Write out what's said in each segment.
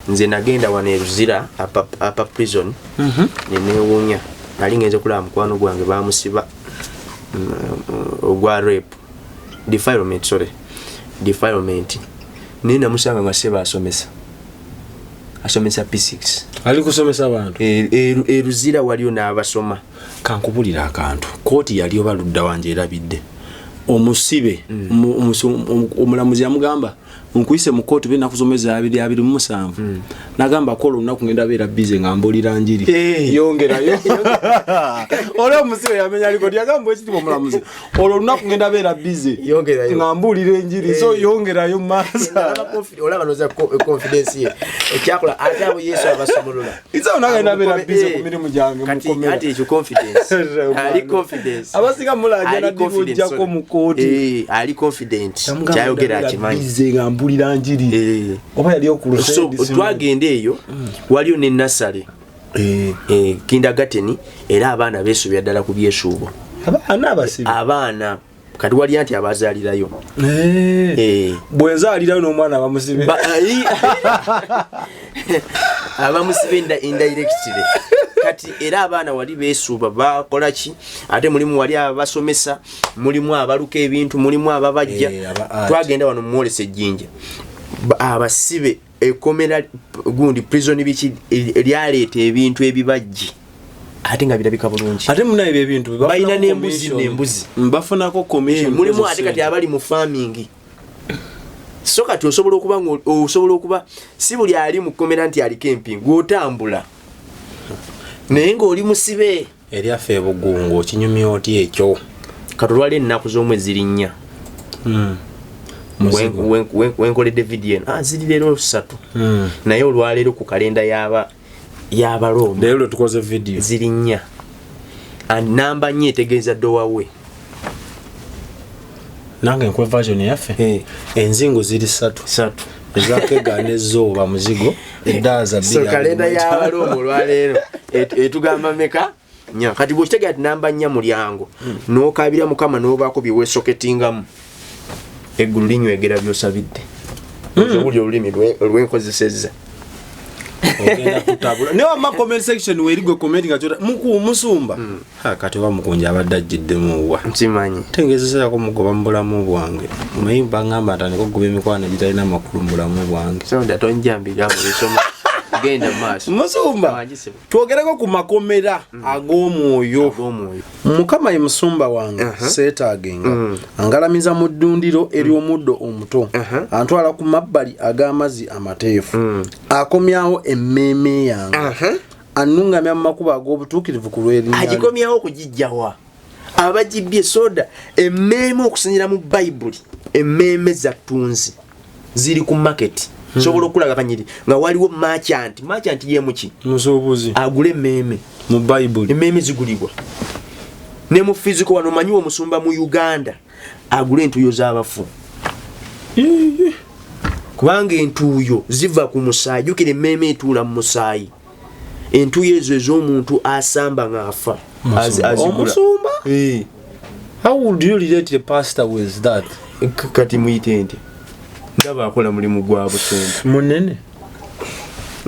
nze nagenda wano Eruzira apa prison nenewunya nali ngenze kulaba mukwano gwange bamusiba ogwa rape defilement nina musanga nga seba asomesa P6 ali kusomesa abantu Eruzira waliyo n'abasoma kankubulira akantu kooti yali obaludda wanje erabidde omusibe omulamuzi yamugamba nkuyise mu kooti bina kusomeza 227 nagamba kola unaku ngenda beera busy ngambulira njiri yongerayo ole omusibe yamenya aliko yagamba ekiti omulamuzi ole unaku ngenda beera busy yongerayo ngambulira njiri so yongerayo masa olaba noza confidence ye ekyakola atabo Yesu abasomolola iza unagenda beera busy ku mirimu gyange mukomera ati ekyo confidence ali confidence abasiga mulajja na divujja ko mu kooti ali confident kyayogera akimanyi mbulira njiri oba yali okulose so twagende eyo waliyo ne nursery kindergarten era abaana beesubya ddala ku byesuubo abaana kati wali anti abazaalirayo bwenzaalirayo n'omwana abamusibe abamusibe indirectly kati era abaana wali beesuuba bakola ki ate mulimu wali abasomesa mulimu abaluka ebintu mulimu ababajja twagenda wano mwolese ejjinja abasibe ekomera gundi prison biki eryaleeta ebintu ebibajji ate nga birabika bulungi ate munaye ebintu bayina n'embuzi bafunako commission mulimu ate kati abali mu farming so kati osobola okuba si buli ali mu komera nti ali camping otambula naye ng'oli musibe eryaffe ebugungu kinyumya oti ekyo katolwala ennaku z'omwezi 4 wenkoledde vidiyo ziri leero 3 naye olwaleero ku kalenda y'Abaroma leero tukoze vidiyo ziri 4 namba 4 etegeeza ddowawe nange nkwe version yaffe enzingo ziri 3 ezakegana ezzooba muzigo eddaza so kalenda y'Abaroma olwaleero etugamba meka nya kati bw'okitegeera ati namba 4 mulyango n'okabira Mukama n'obaako bye weesoketingamu eggulu linywegera by'osabidde obuli olulimi lwenkozesezza ogenda kutabula ne wama comment section weerigwe comment nga kyota musumba kati wa mukunja abadde ajjiddemu wa nkimanyi tengezesera ko mugoba mu bulamu bwange muyimba ngamba atandika okugoba emikwano egitalina makulu mu bulamu bwange so ndatonjambira musoma genda maaso musumba twogereko ku makomera ag'omwoyo Mukama ye musumba wange seetaagenga angalamiza mu ddundiro ery'omuddo omuto antwala ku mabbali ag'amazzi amateefu akomyawo emmeeme yange annungamya mu makubo ag'obutuukirivu ku lw'erinnya agikomyawo okugijjawa abagibbye soda emmeeme okusinziira mu bayibuli emmeeme zattunzi ziri ku market sobola okulaga kanyiri nga waliwo merchant yemuki musuubuzi agule emmeeme mu Bible emmeeme zigulibwa ne mu physical wano manyiwo musumba mu Uganda agule entuuyo z'abafu kubanga entuuyo ziva ku musaayi jukira emmeeme etuula mu musaayi entuuyo ezo ez'omuntu asamba ng'afa omusumba how would you relate the pastor with that kati muyite nti ndaba akola mulimu gwa butonde munene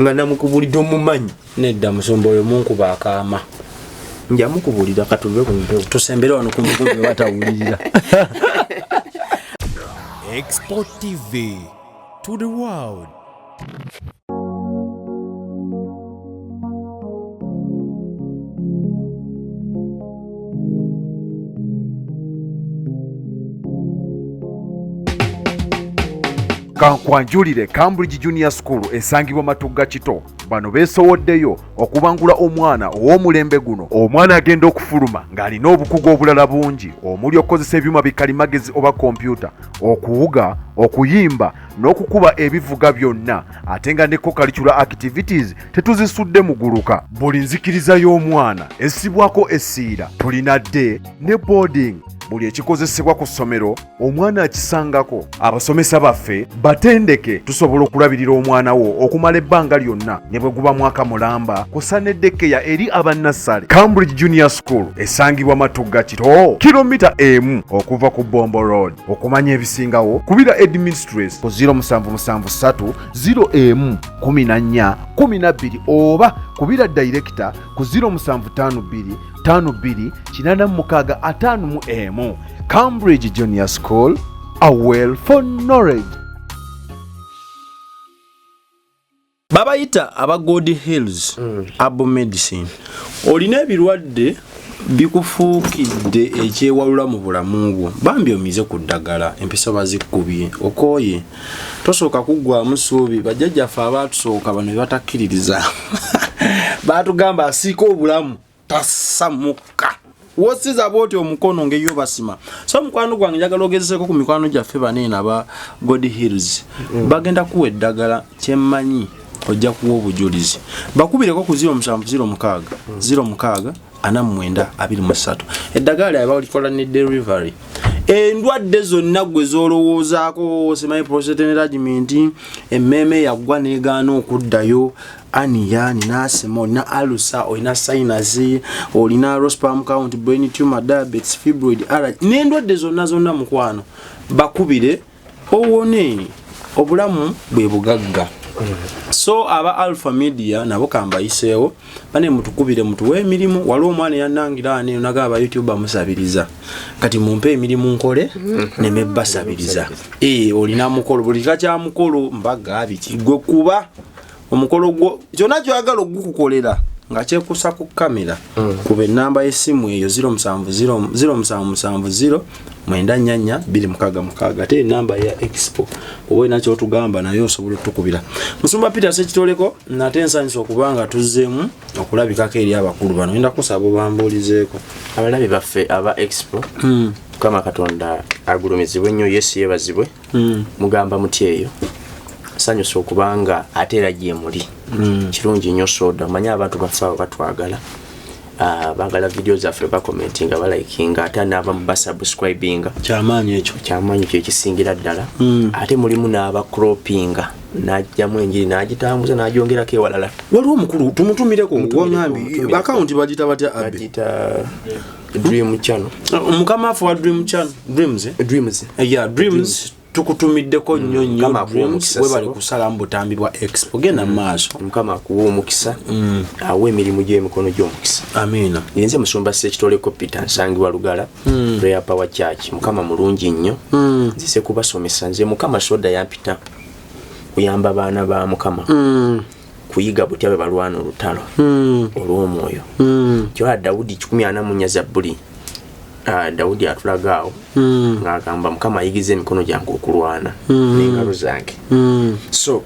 nga namukubulidde omumanyi nedda musumba oyo munkuba akaama njamukubulira katulwe ku mpewo tusembere wano ku mbuga batawulirira Export TV to the world. Kankwanjulire Cambridge Junior School esangibwa Matugga Kito bano beesowoddeyo okubangula omwana ow'omulembe guno omwana agenda okufuluma ng'alina obukugu obulala bungi omuli okukozesa ebyuma bikalimagezi oba kompyuta okuwuga okuyimba n'okukuba ebivuga byonna ate nga ne co-curricular activities tetuzisudde muguluka buli nzikiriza y'omwana essibwako essiira tulina day ne boarding buli ekikozesebwa ku ssomero omwana akisangako. Abasomesa baffe batendeke tusobola okulabirira omwana wo okumala ebbanga lyonna ne bwe guba mwaka mulamba kusa n'eddekeya eri abannassale. Cambridge Junior School esangibwa Matugga Kito, kilomita emu okuva ku Bombo Road. Okumanya ebisingawo kubira Administrates ku 0773 01 14 oba kubira Director ku 0752 52 86 Cambridge Junior School, a well for knowledge. Babayita aba God Hills Abo Medicine. Olina ebirwadde bikufuukidde ekyewalula mu bulamu bwo, bambi omize ku ddagala empisa bazikubye okooye tosooka kuggwamu ssuubi. Bajjajjaffe abaatusooka bano batakkiririza baatugamba asiika obulamu tasamuka wosiza bwoti omukono ngeyo basima. So mukwano gwange njagala ogezeseko ku mikwano gyaffe baneena aba God Hills bagenda kuwa eddagala kyemmanyi ojja kuwa obujulizi. Bakubireko ku 0706 06 4923 eddagala lyaba olikola ne delivery. Endwadde zonna gwe zoolowoozaako simanyi prostate enlargement, emmeme yaggwa n'egaana okuddayo, aniya, nina asema, olina alusa, olina sinus, olina low sperm count, brain tumor, diabetes, fibroid, allergy, n'endwadde zonna mukwano bakubire owone obulamu bwe bugagga. So aba Alpha Media nabo kambayiseewo bane mutukubire mutuwe emirimu. Waliwo omwana yanangira ane nagaba YouTuber musabiriza kati mumpe emirimu nkole nemebasabiriza. Olina mukolo buli kakya mukolo mbaga biki gwe kuba omukolo gwo kyona kyagala okukukolera nga kyekusa ku kamera kuba enamba y'essimu eyo 0770 944 te enamba ya Expo owe nakyo tugamba nayo osobola tukubira. Musumba Peter Sekitoleko nate nsanyisa okubanga tuzzeemu okulabikako eri abakulu bano enda kusaba bambulizeeko abalabi baffe aba Expo kama Katonda agulumizibwe nnyo Yesu yebazibwe mugamba muti eyo sanyusa okubanga ate era gye muli kirungi nnyo soda manya abantu baffe batwagala bagala video zaffe bakomentinga balikinga ate n'aba basubscribinga kyamaanyi ekyo ekisingira ddala ate mulimu n'aba croppinga najjamu enjiri nagitambuza nagyongerako ewalala. Waliwo omukulu tumutumireko wangambi account bagita batya bagita Dream Channel omukama afu wa Dream Channel Dreams tukutumiddeko nnyo Dreams we bali kusala mbutambi bwa Expo genda maaso mukama akuwa omukisa awe emirimu gy'emikono gy'omukisa. Amina. Nze Musumba Sekitoleko Peter nsangibwa Lugala Prayer Power Church. Mukama mulungi nnyo nzise kubasomesa nze mukama soda yampita kuyamba baana ba mukama kuyiga butya balwana olutalo olw'omwoyo kyola Daudi 14 Zabbuli Daudi atulagaawo ng'agamba mukama ayigize emikono gyange okulwana n'engalo zange. So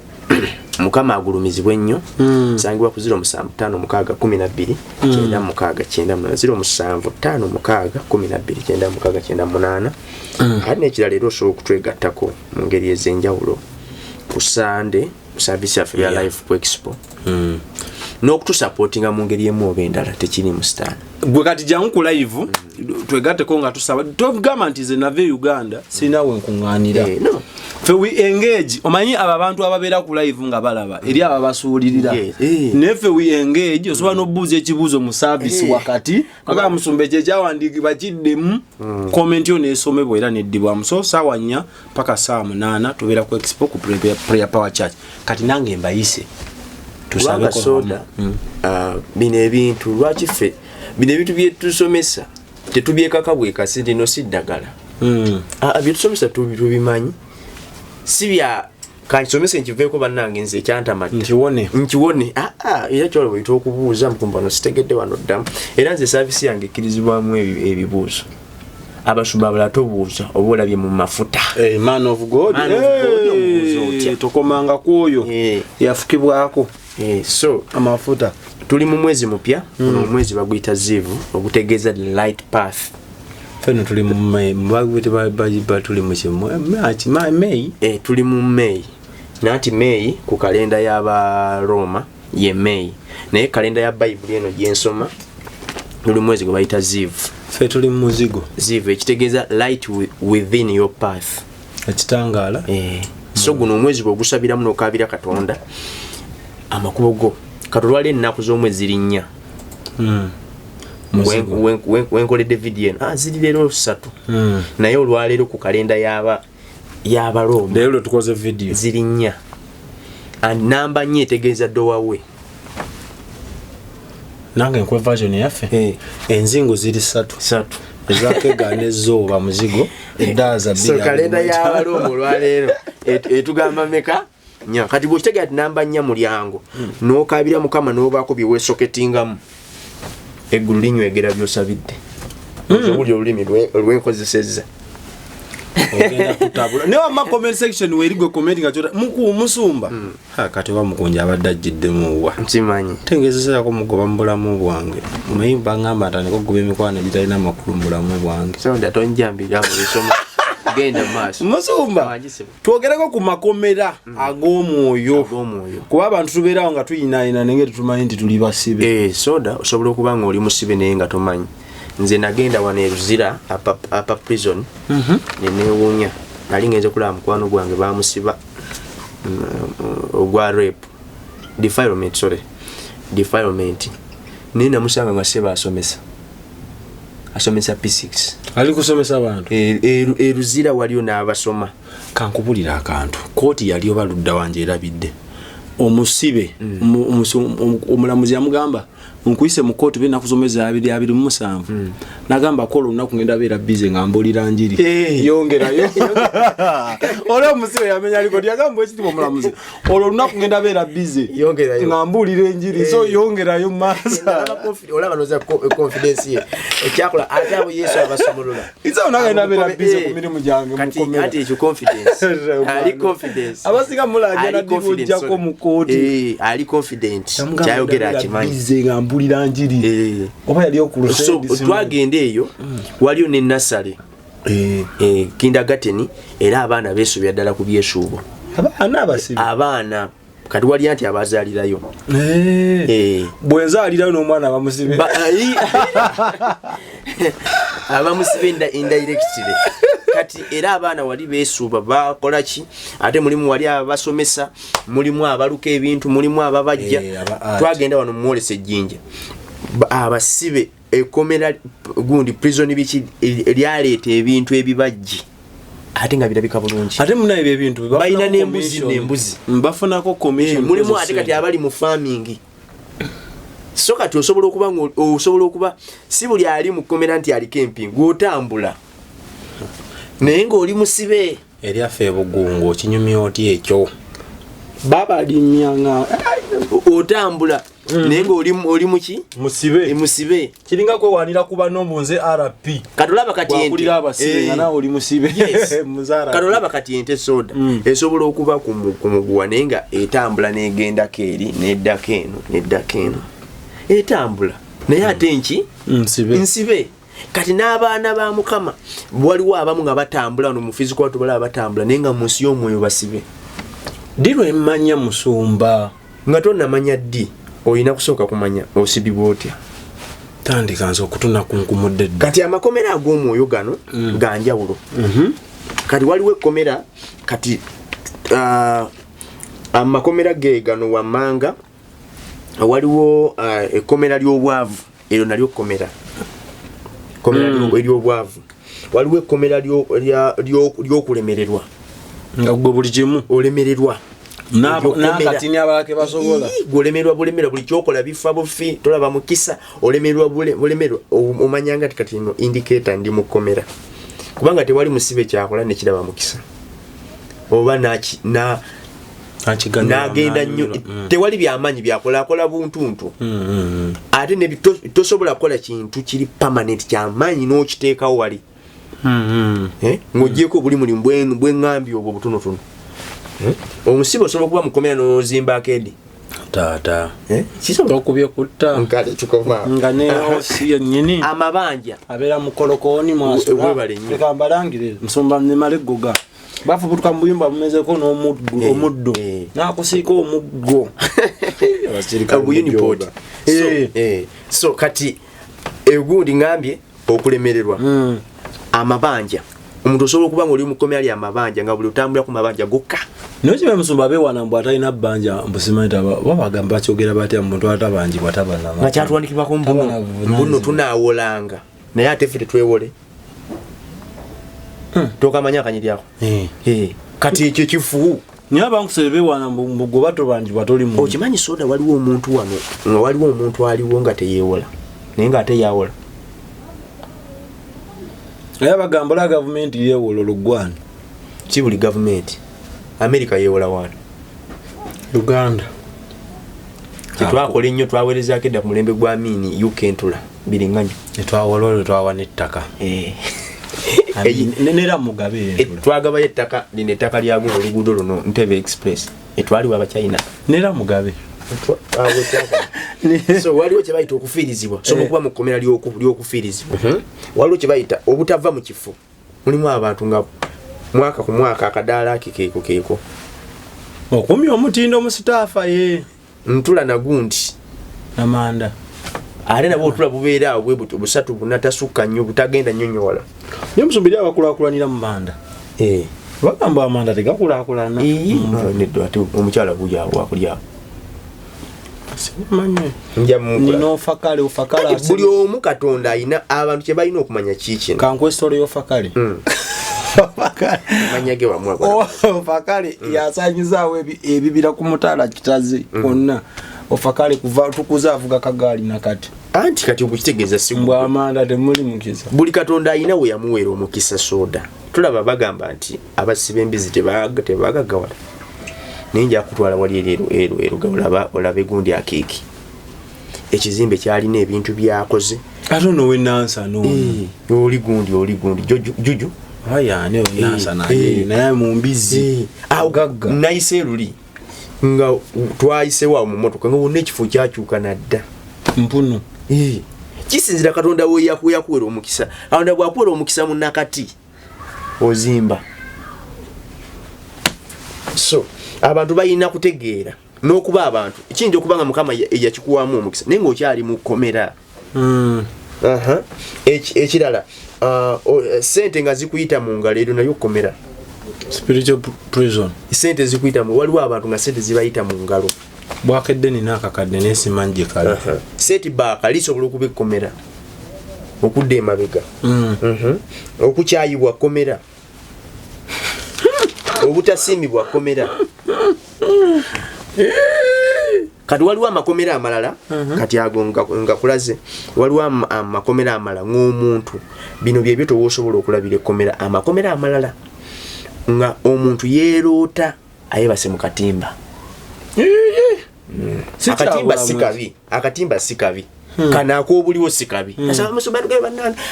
mukama agulumizibwe nnyo nsangibwa ku 075612 96512 ate n'ekirala leero osobola okutwegattako mu ngeri ez'enjawulo ku Sunday service yaffe ya live ku Expo n'okutusupportinga mu ngeri emu oba endala tekiri mu stand. Gwe kati jangu ku live twegatteko nga tusaba togamba nti ze nave Uganda sinawe nkuŋŋaanira fe we engage omanyi aba bantu ababeera ku live nga balaba eri ababasuulirira nefe we engage osobola n'obuuza ekibuuzo mu service wakati kaka Musumba ekyawandiikibwa kiddemu comment yo neesomebwa era neddibwamu. So saawa 4 paka saa 8 tubeera ku Expo ku Prayer Power Church. Kati nange mbayise tusabe soda bino ebintu lwaki ffe bino ebintu byetusomesa tetubyekaka bwekasi ndino si ddagala byetusomesa tubimanyi si bya kansomesa nkiveeko bannange nze ekyantamadde nkiwone era kyolo bweyita okubuuza mukumbano sitegedde wano ddamu era nze saavisi yange ekkirizibwamu ebibuuzo abasumba abala tobuuza oba olabye mu mafuta man of God tokomanga kwoyo yafukibwako so amafuta. Tuli mu mwezi mupya omwezi baguyita Zivu ogutegeeza the light path. Feno tuli mu tuli mu May tuli mu May nati May ku kalenda y'aba Roma ye May naye kalenda ya Bible eno gyensoma tuli mwezi gwe bayita Zivu fe tuli mu muzigo ziva ekitegeeza light within your path ekitangala so guno omwezi gw'ogusabiramu n'okaabira Katonda amakubo go katolwala ennaku z'omwezi ziri 4 wenkoledde vidiyo ziri leero 3 naye olwaleero ku kalenda y'Abaroma leero tukoze vidiyo ziri 4 namba 4 etegeeza ddowawe nange nkwe version yaffe enzingo ziri 3 ezakega nezooba muzigo eddaza so kalenda y'Abaroma olwaleero etugamba meka nya kati bw'okitegeera ati namba 4 mulyango n'okaabira Mukama n'obaako bye weesoketingamu eggulu linywegera by'osabidde obuli olulimi lwenkozesezza ogenda kutabula ne wamma comment section weerigwe comment nga kyota musumba kati bamukunja abadde ajjiddemu wa nkimanyi tengezesako mugoba mu bulamu bwange muyimba ngamba atandika okugoba emikwana egitalina makulu mu bulamu bwange so ndatonjambira bwesoma genda maaso musumba twogereko ku makomera ag'omwoyo kuba abantu tubeerawo nga tuyinaayina nenge tutumanyi nti tuli basibe soda osobola okuba nga oli musibe naye nga tomanyi nze nagenda wano eruzira apa prison neneewuunya nali ngenze kulaba mukwano gwange bamusiba ogwa rape defilement naye namusanga nga seba asomesa P6 ali kusomesa abantu eruzira waliyo n'abasoma kankubulira akantu kooti yali obaludda wanje erabidde omusibe omulamuzi yamugamba nkuyise mu kooti bina kuzomeza 227 nagamba ko olunaku ngenda beera busy nga mbulira njiri yongerayo ole omusibe yamenya aliko yagamba ekitibo omulamuzi olunaku ngenda beera busy nga mbulira njiri so yongerayo masa olaba noza confidence ye ekyakola ate abo Yesu abasomolola iza onagenda beera busy ku mirimu gyange mukomera ati ekyo confidence ali confidence abasinga mulajja na dibujjako mu kooti ali confident kyayogera akimanyi mbulira njiri oba yali okuluse so twagenda eyo waliyo ne nasale kindergarten era abaana beesubya ddala ku byesuubo abaana kati wali anti abazaalirayo bwenzaalirayo n'omwana bamusibe abamusibe indirectly kati era abaana wali beesuuba bakola ki ate mulimu wali abasomesa mulimu abaluka ebintu mulimu ababajja twagenda wano mwolesa ejjinja abasibe ekomera gundi prison biki lyaleeta ebintu ebibajji ate nga birabika bulungi ate munaye ebintu balina n'embuzi bafunako commission mulimu ate kati abali mu farming so kati osobola okuba si buli ali mu komera nti ali camping gwotambula naye ng'oli musibe eryaffe ebugungu okinyumya oti ekyo baba alimyanga otambula naye ng'oli muki musibe kiringa kwewanira kuba nombonze RP katolaba kati ente wakulira abasibe nga nawe oli musibe muzara katolaba kati ente soda esobola okuba ku muguwa naye nga etambula n'egendako eri neddako eno etambula naye ate nki nsibe kati n'abaana ba Mukama waliwo abamu nga batambula no mu physical tubala batambula naye nga mu nsi y'omwoyo basibe dirwe mmanya musumba nga tonnamanya ddi olina kusooka kumanya osibibwa otya tandika nze okutuna kunkumudde kati amakomera ag'omwoyo gano ga njawulo kati waliwo ekkomera kati amakomera ge gano wammanga waliwo ekkomera ly'obwavu eryo nalyo kkomera ery'obwavu waliwo ekkomera ly'okulemererwa nga gwe buli kimu olemererwa nakatini abalake basobola golemerwa bulemerwa buli kyokola bifa bufi tolaba mukisa olemerwa bulemerwa omanyanga kati no indicator ndi mukomera kubanga tewali musibe kyakola ne kiraba mukisa oba nagenda nnyo tewali byamanyi byakola buntuntu ate ne tosobola kukola kintu kiri permanent kyamanyi n'okiteekawo wali ng'ogyeko buli mulimu bwengambye obwo butonotono omusibe osobola okuba mukomera n'ozimba akedi taata kisobola okubye kutta nga neosi yennyini amabanja abeera mukolokooni mwasobalembalangire nsomba nemale eggoga bafubutuka mu buyumba bumezeko n'omuddo nakusiika omuggo so kati egundi ngambye okulemererwa amabanja omuntu osobola okuba nga oli mukomera lya amabanja nga buli otambula ku mabanja gokka nokibe musumba bewana mbu atalina bbanja mbusimanyita babagamba bakyogera batya muntu atabanjibwa tabanama nga kyatwandikibwako mbuno tunaawolanga naye ate ffe tetwewole tokamanya akanyiryako kati ekyo kifu naye abankusebe bewana mbugo batobanjibwa toli mu okimanyi soda waliwo omuntu wano nga waliwo omuntu aliwo nga teyeewola naye nga ate yawola naye bagamba la gavumenti yeewola oluggwana ki buli gavumenti America yeewola wano Uganda kitwakola ennyo twaweerezaako edda ku mulembe gwa Amini UK ntula biringanyo netwawola olwo twawa n'ettaka nera mugabe twagabayo ettaka lino ettaka lyaguno oluguudo luno Ntebe Express etwaliwo abachina nera mugabe so waliwo kye bayita okufiirizibwa sobola okuba mu kkomera ly'okufiirizibwa waliwo kye bayita obutava mu kifo mulimu abantu nga mwaka ku mwaka akadaala keeko okumya omutindo mu sitaafa ye ntula nagundi namanda ate nabwo otula bubeera awo bwe buto busatu bunatasukka nnyo butagenda nnyonnyola naye musumbiri abakulaakulanira mu manda bagamba amanda tegakulaakulana neddo ate omukyala buya wakulyawo nina ofakale buli omu Katonda ayina abantu kye balina okumanya kikino kankwesitole y'ofakale manyage wamwe ofakale yasanyizaawo ebibira ku mutaala kitazi konna ofakale kuva tukuza avuga kagaali nakati anti kati okukitegeeza simbwa amanda temuli mukisa buli Katonda ayina we yamuweera omukisa soda tulaba bagamba nti abasiba embizi tebagagawala naye nja kutwala wali eru olaba egundi akeeki ekizimbe kyalina ebintu byakoze ate ono wenansa oli gundi juju ayane wenansa naye mu mbizi nayise luli nga twayisewa mu motoka nga wonna ekifo kyakyuka nadda mpunu kisinzira Katonda we yakuweera omukisa Katonda bwakuweera omukisa mu nakati ozimba so abantu bayina kutegeera n'okuba abantu kiyinza okubanga Mukama yakikuwaamu omukisa naye ng'okyali mu kkomera ekirala sente nga zikuyita mu ngalo eryo nayo kkomera spiritual prison sente zikuyita mu waliwo abantu nga sente zibayita mu ngalo bwakedde nina akakadde n'esimanyi gye kali seti baaka lisobola okuba ekkomera okudda emabega okukyayibwa kkomera obutasiimibwa kkomera kati waliwo amakomera amalala kati ago nga kulaze waliwo amakomera amalala ng'omuntu bino byebyo towosobola okulabira ekkomera amakomera amalala nga omuntu yeeroota ayebase mu katimba akatimba si kabi kana ak'obuliwo si kabi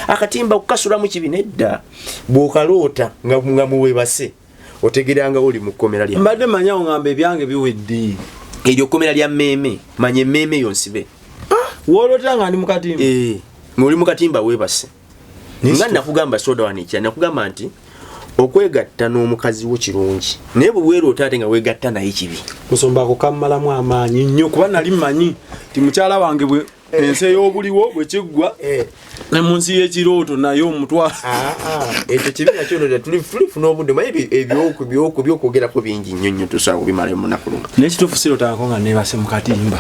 akatimba kukasulamu kibi nedda bw'okaloota nga muwebase otegeranga oli mu kkomera lya mbadde manyawo ngamba ebyange biwedde eryo kkomera lya mmeeme manye emmeeme yonsibe woolota nga ndi mu katimba ng'oli mu katimba weebase nga nakugamba soda wanikya nakugamba nti okwegatta n'omukazi wo kirungi naye bwe weeroota ate nga weegatta naye kibi musomba kukammalamu amaanyi nnyo kuba nali mmanyi ti mukyala wange bwe ensi ey'obuliwo bwe kiggwa ne mu nsi y'ekirooto naye omutwala ekyo kibi nakyo tulifuna obudde maye byokwogerako bingi nnyo nnyo tusobola kubimala mu lunaku lumu n'ekituufu sirootangako nga neebase mu katimba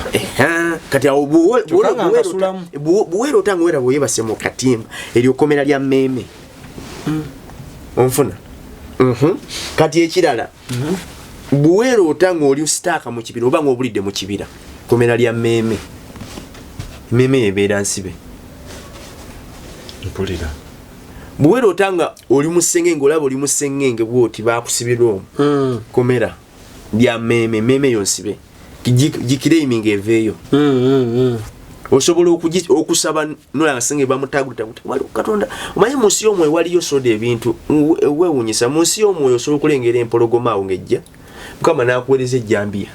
kati awo buweeroota nga weeraba weebase mu katimba eryo kkomera lya mmeeme onfuna kati ekirala buweeroota ng'oli sitaaka mu kibira oba ng'obulidde mu kibira kkomera lya mmeeme mmeeme yebeera nsibe mpulira buweeroota nga oli mu ssengenge olaba oli mu ssengenge bwoti baakusibira omu kkomera lya mmeeme yonsibe gikireiminga eveeyo osobola okusaba nolanga senge bamutagutaguta wali Katonda omanyi mu nsi y'omwoyo waliyo soda ebintu weewuunyisa mu nsi y'omwoyo osobola okulengera empologoma awo ng'ejja Mukama n'akuweereza ejjambiya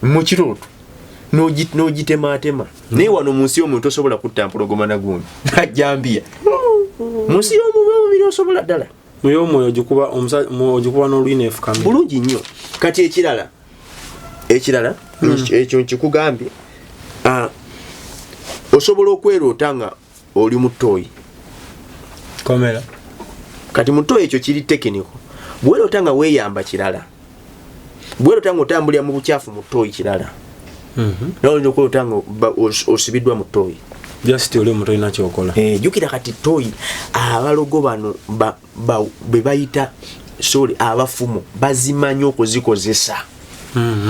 mu kirooto n'ogitemaatema naye wano mu nsi y'omwoyo tosobola kutta mpologoma nagundi najjambiya mu nsi y'omubiri osobola ddala mu y'omwoyo ogikuba n'olwina efukami bulungi nnyo kati ekirala ekyo nkikugambye osobola okweroota nga oli mu ttooyi komera kati muto ekyo kiri tekiniko bwero tanga weyamba kirala bwero tanga otambulira mu buchafu muto kirala nawo ndiko tanga osibidwa muto just ole muto ina kyokola jukira kati toyi abalogo bano bebayita sorry abafumu bazimanyo okuzikozesa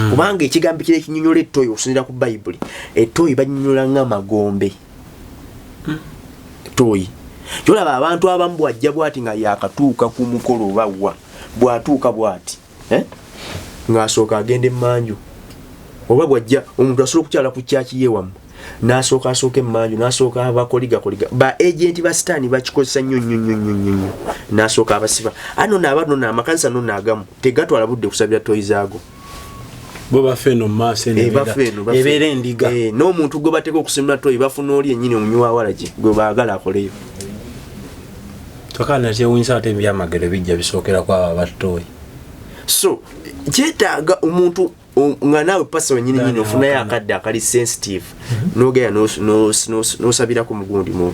kubanga ekigambo kire kinyonyola etoyi osunira ku Bible etoyi banyonyola nga magombe toyi jolaba abantu abamu bwajja bwati nga yakatuuka ku mukolo bawa bwatuuka bwati ng'asooka agende manju oba bwajja omuntu asobola okukyala ku kyaki yewamu n'asooka asooka emmanju n'asooka abakoliga ba agenti ba sitaani bakikozesa nnyo n'asooka abasiba ano n'abantu n'amakanisa no n'agamu tegatwala budde kusabira toyi zaago bo bafeno maaso ebeera endiga n'omuntu gwe bateeka okusimula toyi bafuna oli ennyini omunywa walagi gwe baagala akoleyo tokana kyewunyisa ate ebyamagero bijja bisookera kwabo abatoyi so kyetaaga omuntu nga naawe pasa wenyini ofunayo akadde akali sensitive nogera nosabira ku mugundi mu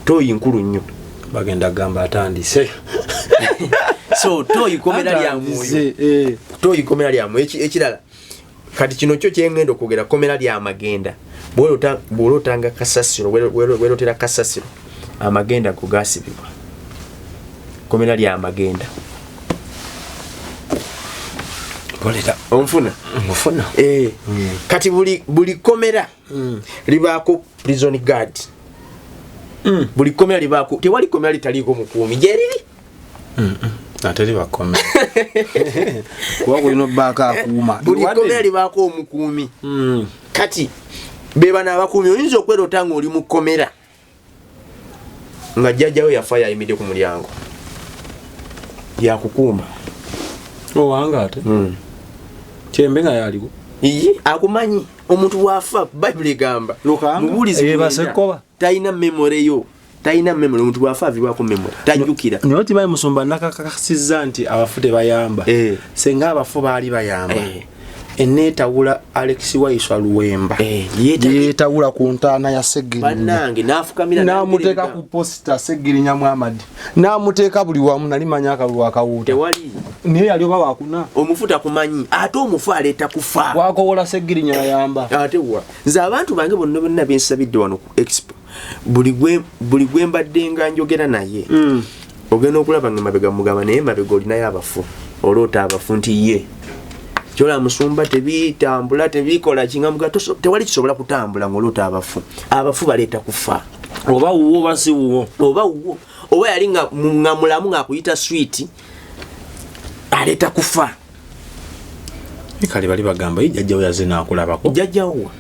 toyi nkulu nnyo bagenda gamba atandise so toyi komera lya mwoyo toyi komera lya mwoyo ekirala kati kino kyo kyengendo kugera komera lya magenda bwolotanga kasasiro welotera kasasiro amagenda kugasibibwa komera lya magenda boleta onfuna kati buli komera libaako prison guard buli komera libaako tewali komera litaliko mukuumi jeriri ateri bakomera wako ino baka akuma buli komera libaako omukuumi kati beba n'abakuumi oyinza okwerotanga oli mu komera nga jjajjawe yafa yayimidde ku mulyango yakukuuma owanga ate kyembe nga yaliwo akumanyi omuntu bwafa Bible egamba mubulizi basekoba talina memory yo talina memory omuntu bwafa avibwako memory tajjukira niyo tibayi musumba nakakakasizza nti abafu tebayamba senga abafu baali bayamba enetawula Alex Waiswa Luwemba yetawula ku ntaana ya Segiri bannange nafukamira namuteeka ku posta Segiri Nyamwamadi namuteeka buli wamu nali manya akalwa akawuta tewali niye yali oba wakuna omufuta kumanyi ate omufu aleeta kufa wakowola Segiri Nyayamba ate wa nze abantu bange bonna bensabidde wano ku expo buli gwembadde nga njogera naye ogenda okulaba nga mabega mugamba naye mabega olinayo abafu oloota abafu nti ye kyola musumba tebitambula tebikola kingamuga tewali kisobola kutambula ng'oluta abafu baleeta kufa oba wuwo basi wuwo oba yali nga mulamu ng'akuyita sweet aleeta kufa kale bali bagamba jjajjawo yaze n'akulabako jjajjawo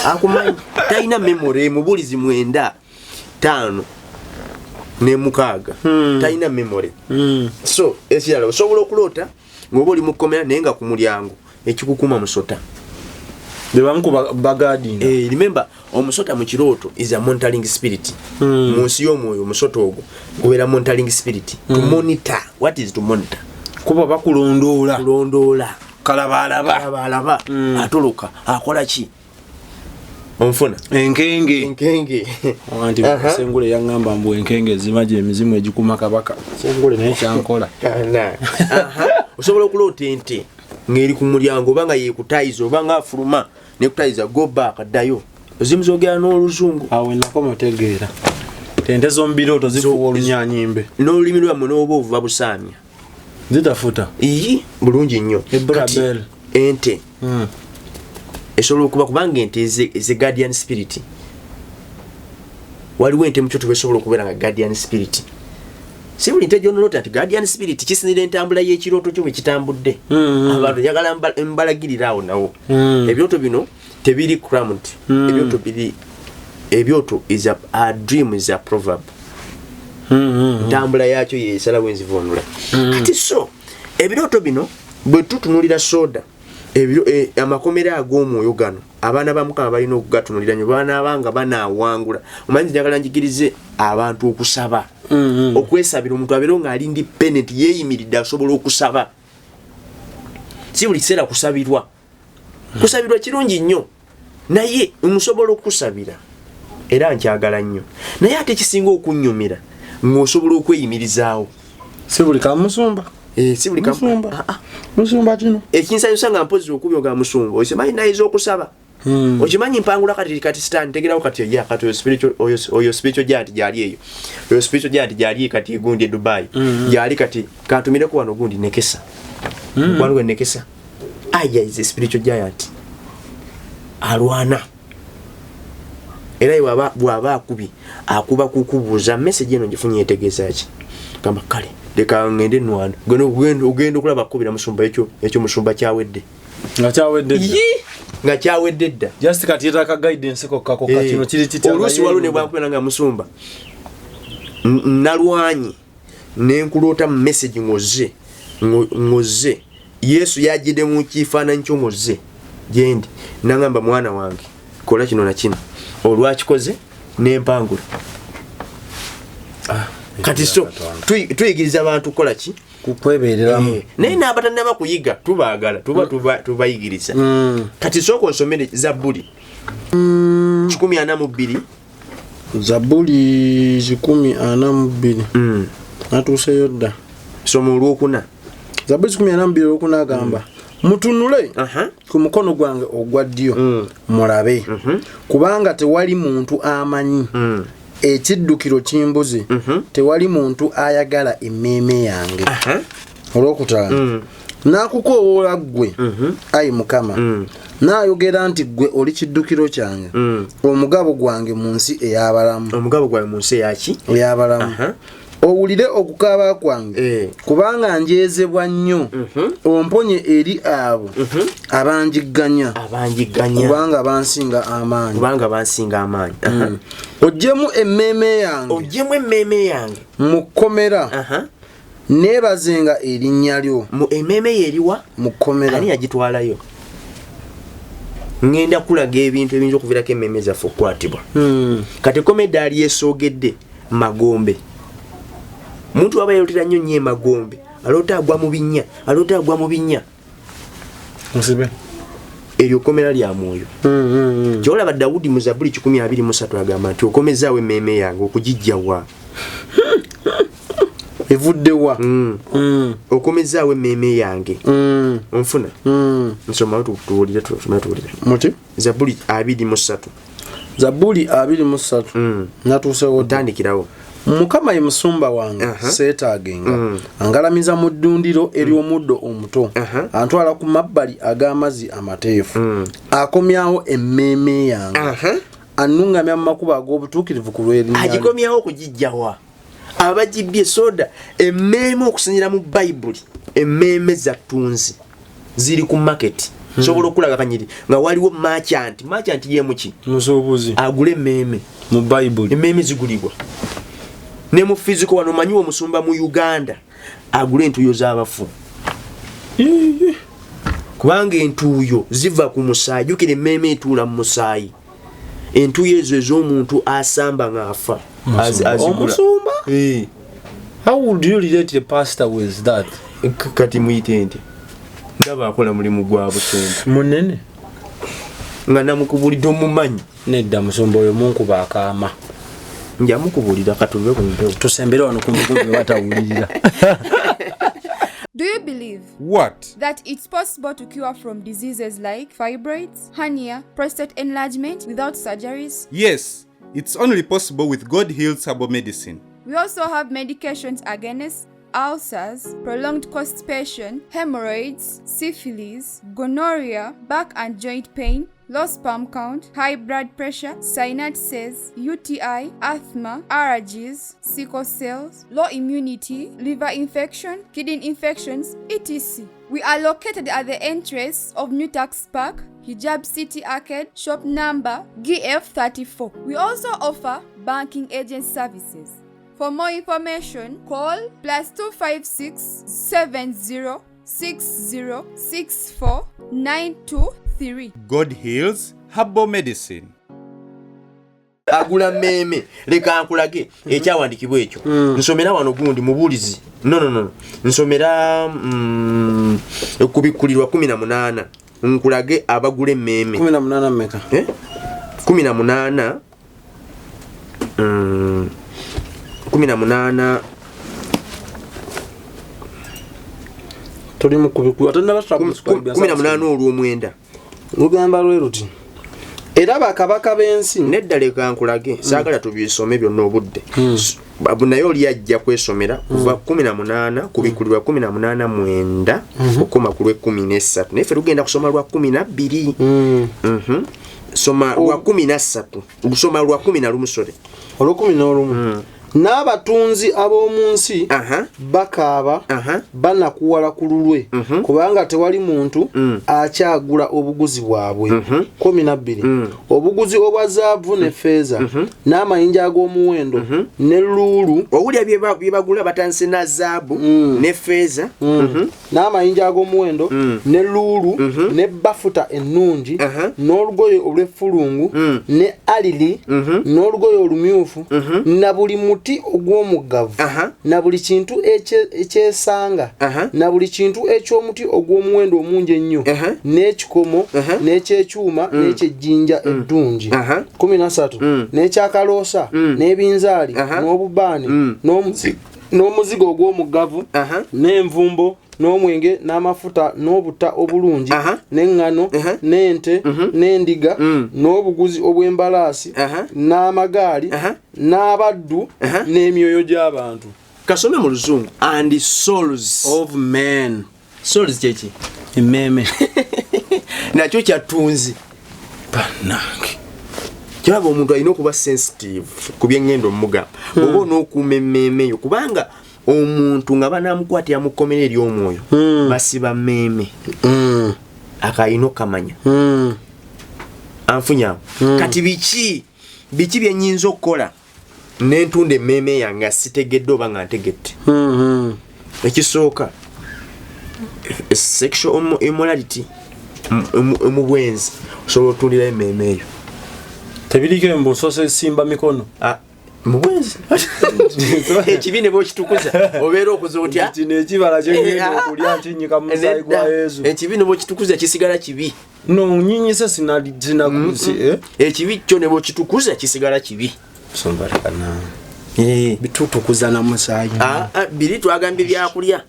akumanyi talina memory mubulizi 9 5 ne 6 talina memory so ekirala osobola okuloota ng'oba oli mu komera naye nga ku mulyango ekikukuma musota bebamuku bagadinga remember omusota mu kirooto is a monitoring spirit munsi y'omwoyo omusota ogwo gubeera monitoring spirit to monitor. What is to monitor? kuba bakulondoola kalaba atoloka akola ki onfuna enkenge wanti sengule yangamba mbu enkenge zimaje emizimu ejikuma kabaka sengule naye kyankola osobola okuloota ente ngeri ku mulyango banga yekutayiza obanga afuluma nekutayiza go back addayo ozimuzogera n'oluzungu awe nakoma tegeera tente zombirooto zifuwa olunyanyimbe n'olulimi lwammwe n'oba ovuba busaamya zitafuta bulungi nnyo ente esobola okuba kubanga ente eze guardian spirit waliwo ente mukyo tubesobola okubeera nga guardian spirit si buli nte gyonoloota nti guardian spirit kisinira entambula y'ekirooto kyo bwe kitambudde abantu njagala mbalagirira awo nawo ebyoto bino tebiri crammed ebyoto is a dream is a proverb ntambula yakyo yesalawo enzivunula kati so ebirooto bino bwe tutunulira soda amakomera ag'omwoyo gano abaana bamukama balina okugatunulira nyo baanaabanga banaawangula omanyi njagala njigirize abantu okusaba okwesabira omuntu abeera nga ali independent yeeyimiridde asobola okusaba si buli kiseera kusabirwa kirungi nnyo naye musobola okusabira era nkyagala nnyo naye ate kisinga okunnyumira ng'osobola okweyimirizaawo. Si buli kamusumba. Si buli kamusumba. Musumba kino. Ekinsanyusa nga mpozi okubyo ga musumba. Okimanyi nayiza okusaba. Okimanyi mpangula kati stand tegerawo kati ya kati oyo spiritual giant gyali eyo. Oyo spiritual giant gyali kati gundi Dubai. Gyali kati kantumireko wano gundi Nekesa. Waliwo Nekesa. Aya is a spiritual giant. Alwana. Era bwaba akuba kukubuuza message eno gifunye etegeeza ki. Kamba kale leka ngende nwana. Ogenda okulaba kubira musumba ekyo musumba kyawedde. Nga kyawedde dda. Just kati yetaka guidance kokka kino kiri kitya. Oluusi waliwo ne bwankubira nga musumba. Nalwanyi nenkulota message ngoze. Yesu yajide mu kifaananyi ky'omuze gyendi nangamba mwana wange kola kino na kino olwakikoze n'empangula. Kati so tuyigiriza abantu kola ki kukwebereramu naye n'abatannaba kuyiga tubaagala tubayigiriza. Kati sooka onsomere Zabbuli 142. Zabbuli 142 natuuseyo dda. Soma olwokuna. Zabbuli 142 okunagamba mutunule ku mukono gwange ogwa ddyo mulabe kubanga tewali muntu amanyi ekiddukiro kimbuzi tewali muntu ayagala emmeeme yange. Olwokutaano nakukoowoola ggwe ayi Mukama naayogera nti ggwe oli kiddukiro kyange omugabo gwange mu nsi ey'abalamu. Omugabo gwange mu nsi eyaki ey'abalamu. Owulire okukaaba kwange kubanga njeezebwa nnyo omponye eri abo abanjigganya kubanga bansinga amaanyi. Oggyemu emmeeme yange mu kkomera neebazenga erinnya lyo. Emmeeme ye eriwa mu kkomera ani yagitwalayo. Ngenda kulaga ebintu ebiyinza okuviirako emmeeme zaffe okukwatibwa. Kati komeddaali yesoogedde Magombe. Muntu aba yalotera nnyo nnyo Magombe alota agwa mu binnya. Musibe eryo komera lya mwoyo. Kyolaba Dawudi mu Zabbuli 123 agamba nti okomezaawo emmeeme yange okugijjawa. Evuddewa. Okomezaawo emmeeme yange. Onfuna. Nsoma tuwulira. Muti? Zabbuli 23. Zabbuli 23. Natuusewo tandikirawo. Mukama ye musumba wange seetaagenga angalamiza mu ddundiro ery'omuddo omuto antwala ku mabbali ag'amazzi amateefu akomyawo emmeeme yange annungamya mu makubo ag'obutuukirivu ku lw'erinnya lye. Agikomyawo okugijjawa abagibbye soda emmeeme okusinziira mu Bayibuli emmeeme zattunzi ziri ku market. Sobola okulaga kanyiri nga waliwo merchant ye muki musuubuzi agula emmeeme mu Bayibuli. Emmeeme zigulibwa ne mu physical wano manyi omusumba mu Uganda agula entuuyo z'abafu. Kubanga entuuyo ziva ku musaayi. Jukira emmeeme etuula mu musaayi. Entuuyo ezo ez'omuntu asamba ng'afa omusumba. How would you relate the pastor with that? Kati muyite nti ndaba akola mulimu gwa busente munene nga namukubulidde omumanyi. Nedda musumba oyo munkuba akaama. Njamukubulira katulwe ku mpewo tusembere wano kumbukumbu batawulirira. Do you believe What? that it's possible to cure from diseases like fibroids, hernia, prostate enlargement without surgeries? Yes, it's only possible with God Heals Herbal Medicine. We also have medications against ulcers, prolonged constipation, hemorrhoids, syphilis, gonorrhea, back and joint pain, low sperm count, high blood pressure, sinuses, UTI, asthma, allergies, sickle cells, low immunity, liver infection, kidney infections, etc. We are located at the entrance of New Tax Park, Hijab City Arcade, shop number GF34. We also offer banking agent services. For more information, call +256 70 60 64 923. God Heals Herbal Medicine. Agula meme leka ankulage ekyawandikibwa ekyo. Nsomera wano gundi mubulizi. No. Nsomera okubikulirwa 18. Nkulage abagule meme. 18 meka. 18 18 tuli mu kubikuwa tonna basaba 18 olw'omwenda lugamba lwe ruti era bakabaka b'ensi nedda leka nkulage saagala tubisome byonna obudde naye oli ajja kwesomera kuva 18 kubikulirwa 18 mwenda okoma ku lwe 13 naye ffe tugenda kusoma lwa 12 soma lwa 13 kusoma lwa 10 lumusole olwo 11 n'abatunzi ab'omu nsi bakaaba banakuwala ku lulwe kubanga tewali muntu akyagula obuguzi bwabwe 12 obuguzi obwa zaabu ne feeza n'amayinja ag'omuwendo ne luulu owulya bye bagula batandise na zaabu ne feeza n'amayinja ag'omuwendo ne luulu ne bafuta ennungi n'olugoye olw'effulungu ne alili n'olugoye olumyufu na buli muti ogw'omuggavu na buli kintu ekyesanga na buli kintu eky'omuti ogw'omuwendo omungi ennyo n'ekikomo n'ekyekyuma n'ekyejjinja eddungi 13 n'ekyakaloosa n'ebinzaali n'obubaani n'omuzigo ogw'omuggavu n'envumbo n'omwenge n'amafuta n'obutta obulungi n'eŋŋano n'ente n'endiga n'obuguzi obw'embalaasi n'amagaali n'abaddu n'emyoyo gy'abantu kasome mu luzungu and souls of men souls kyeki emmeme nakyo kyatunzi bannange kiraba omuntu alina okuba sensitive ku byeŋŋenda omugamba oba on'okuuma emmeeme yo kubanga omuntu nga banamukwatira mu kkomera ery'omwoyo basiba mmeeme akayina okamanya anfunyamu kati biki byennyinza okukola n'entunda emmeeme yange sitegedde oba nga ntegedde ekisooka sexual immorality mu bwenzi osobola otundirayo emmeeme eyo tebiriko embusoose simba mikono mubwenzi ekibi ne bwekitukuza obeera okuza otya kino ekibala kyengenda okulya ntinyika mu musaayi gwa yesu ekibi ne bwekitukuza kisigala kibi no nyinyise ekibi kyo ne bwekitukuza kisigala kibi sombalekana bitutukuza na musaayi biri twagambye byakulya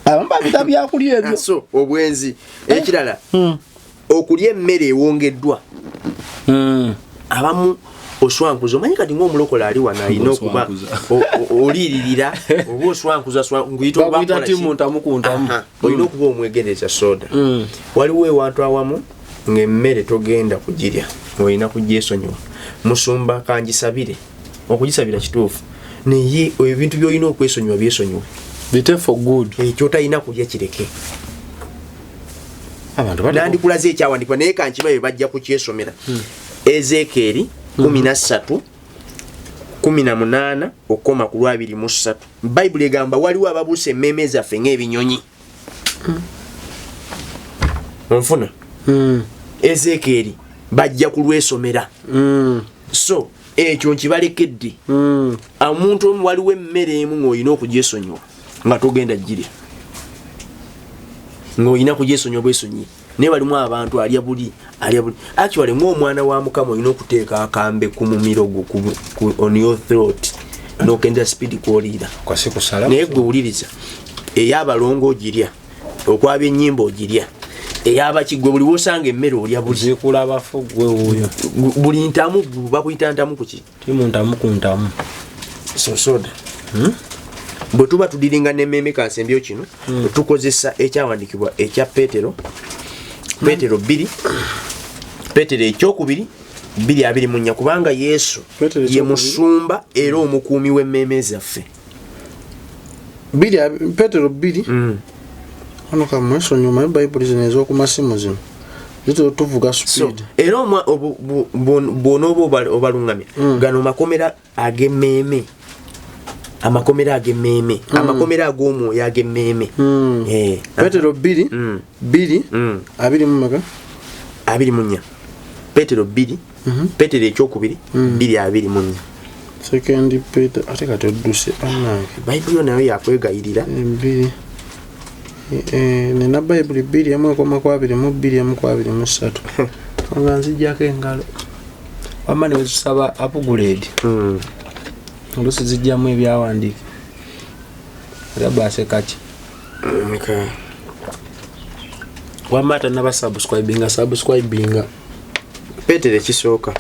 abamba bita byakulya ebyo so obwenzi ekirala okulya emmere ewongeddwa abamu oswankuza omanyi kati ng'omulokola ali wano alina okuba oliiririra oba oswankuza olina okuba omwegereza soda waliwo ewantu awamu ng'emmere togenda kugirya olina kugyesonyiwa musumba kangisabire okugisabira kituufu naye ebintu by'olina okwesonyiwa byesonyiwe bite for good ekyo talina kulya kireke nandikulaze ekyawandikwa naye kankibabe bajja kukyesomera Ezekieri 13:18 okoma ku 23 Bible egamba waliwo ababuuse emmeeme zaffe ng'ebinyonyi onfuna Ezekieri bajja kulwesomera so ekyo nkibalekedde omuntu omu waliwo emmere emu ng'olina okugyesonyiwa nga togenda girya ng'olina kugyesonyiwa bwesonyi naye walimu abantu alya buli actually ng'omwana wa Mukama olina okuteeka akambe ku mumiro gwo on your throat n'okenda speed kwoliira naye gwe wuliriza ey'abalongo ogirya okwaba ennyimba ogirya ey'abakigwe buli wosanga emmere olya buli ntamu bakuyita ntamu kuki timuntamu ku ntamu sosoda bwe tuba tudiringa n'emmeeme kansembyo kino tukozesa ekyawandikibwa ekya Petero 2 Petero ekyokubiri 2:24 kubanga Yesu ye musumba era omukuumi w'emmeeme zaffe Petero 2 hano kamweso nyuma Bible zino ez'okumasimu zino zito tuvuga speed era bonobo obalungamya gano makomera ag'emmeeme amakomera ag'emmeeme amakomera ag'omwoyo ag'emmeeme Petero 2 24 Petero 2 Petero ekyokubiri 2:24 second Peter ateka teduse anange Bible nayo yakwegayirira 2 nina Bible 2:22 nga nzijjako engalo wamani wezisaba upgrade olusi zijjamu ebyawandiika era basekachi wamata n'abasubscribinga Petero ekisooka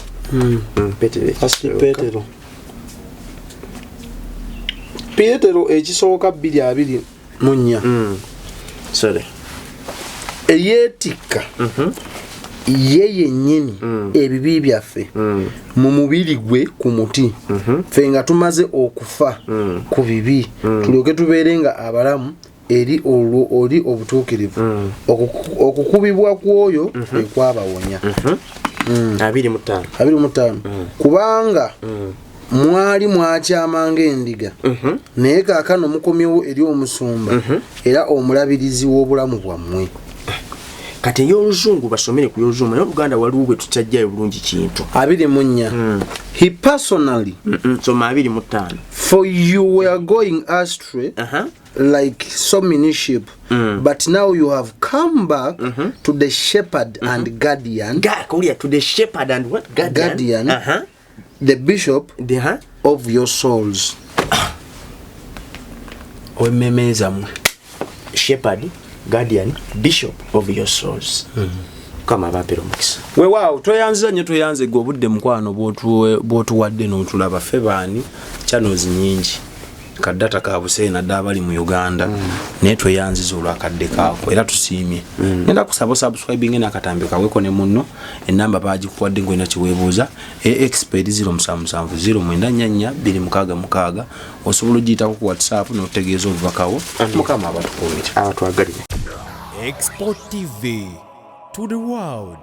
Petero ekisooka 2:24 sorry eyeetikka ye yennyini ebibi byaffe mu mubiri gwe ku muti ffe nga tumaze okufa ku bibi tulyoke tubeere nga abalamu eri olwo oli obutuukirivu okukubibwa kw'oyo ekwabawonya 25 kubanga mwali mwakyamanga endiga naye kaakano mukomyewo eri omusumba era omulabirizi w'obulamu bwammwe. Kati y'oluzungu basomere ku y'oluzungu naye Oluganda waliwo bwe tukyajjayo bulungi kintu 24 he personally soma 25 for you were going astray like so many sheep but now you have come back to the shepherd and guardian to the shepherd and what guardian the bishop of your souls. Wememezamwe shepherd guardian bishop of your souls kama bapero mukisa weewaawo toyanziza nnyo toyanze gwe obudde mukwano bw'otuwadde n'otulaba ffe baani channels nyingi kaddata ka Buseena dda abali mu Uganda naye tweyanziza olwakadde kaako era tusiimye ngenda kusaba subscribing n'akatambi kaweko ne munno ennamba baagikuwadde ng'olina kiweebuuza expert 0770944266 osobola ogiyitako ku WhatsApp n'otegeeza obubakawo mukama abatukuumire abatwagalire Export TV to the world.